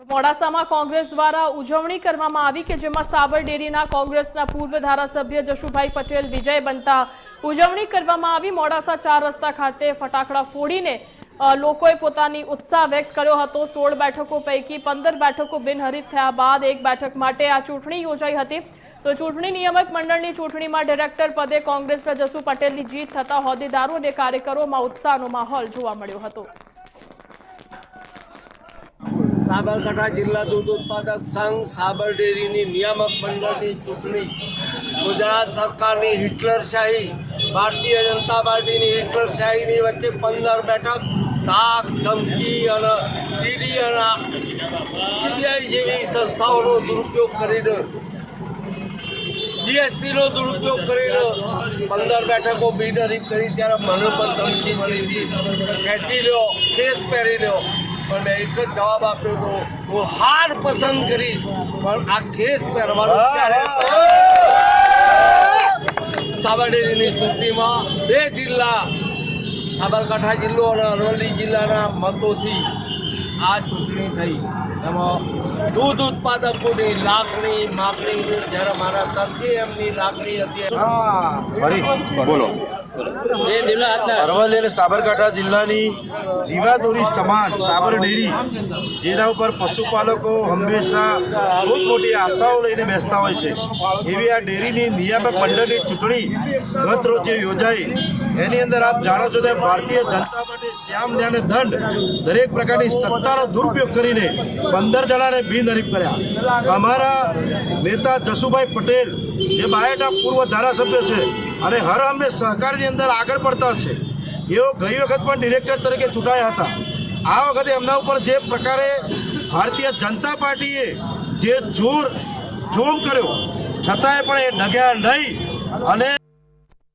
મોડાસામાં કોંગ્રેસ દ્વારા ઉજવણી કરવામાં આવી કે જેમાં સાબર ડેરીના કોંગ્રેસના પૂર્વ ધારાસભ્ય જશુભાઈ પટેલ વિજય બનતા ઉજવણી કરવામાં આવી। મોડાસા 4 રસ્તા ખાતે ફટાકડા ફોડીને લોકોએ પોતાની ઉત્સાહ વ્યક્ત કર્યો હતો। 16 બેઠકો પૈકી 15 બેઠકો બિનહરીફ થયા બાદ એક બેઠક માટે આ ચૂંટણી યોજાઈ હતી। તો ચૂંટણી નિયામક મંડળની ચૂંટણીમાં ડાયરેક્ટર પદે કોંગ્રેસના જશુ પટેલની જીત થતા હોદ્દેદારો અને કાર્યકરોમાં ઉત્સાહનો માહોલ જોવા મળ્યો હતો। સાબરકાંઠા જિલ્લા દૂધ ઉત્પાદક સંઘ સાબર ડેરીની નિયામક મંડળની ચૂંટણી ગુજરાત સરકારની હિટલરશાહી ભારતીય જનતા પાર્ટીની હિટલરશાહીની વચ્ચે 15 બેઠક તાક ધમકી અને ઈડી અને સીબીઆઈ જેવી સંસ્થાઓનો દુરુપયોગ કરીને જીએસટીનો દુરુપયોગ કરીને 15 બેઠકો બિનહરીફ કરી ત્યારે મને પણ ધમકી મળી હતી ખેંચી લ્યો કેસ પહેરી લ્યો। પણ મેં એક જ જવાબ આપ્યો હતો, હું હાર પસંદ કરીશ પણ આ કેસ પહેરવાનું ક્યારે। સાબર ડેરીની ચૂંટણીમાં 2 જિલ્લા સાબરકાંઠા જિલ્લો અને અરવલ્લી જિલ્લાના મતોથી આ ચૂંટણી થઈ। એમાં દૂધ ઉત્પાદકોની લાગણી માગણી જ્યારે મારા તરફી એમની લાગણી હતી। બોલો અરવલ્લી અને સાબરકાંઠા જિલ્લાની જીવાદોરી સમાન સાબર ડેરી જેના ઉપર પશુપાલકો હંમેશા બહુ મોટી આશાઓ લઈને બેસતા હોય છે, એવી આ ડેરીની નિયામક મંડળની ચૂંટણી ગત રોજ જે યોજાઈ એની અંદર આપ જાણો છો તેમ ભારતીય જનતા પાર્ટી શ્યામ ન્યાયને દંડ દરેક પ્રકારની સત્તાનો દુરુપયોગ કરીને 15 જણાને બિનહરીફ કર્યા। અમારા નેતા જશુભાઈ પટેલ જે બાયટા પૂર્વ ધારાસભ્ય છે અને હર હંમેશ સહકારની અંદર આગળ પડતા છે, એઓ ગઈ વખત પણ ડિરેક્ટર તરીકે ચૂંટાયા હતા। આ વખતે એમના ઉપર જે પ્રકારે ભારતીય જનતા પાર્ટીએ જે જોમ કર્યો છતાંય પણ એ ડગ્યા નહીં અને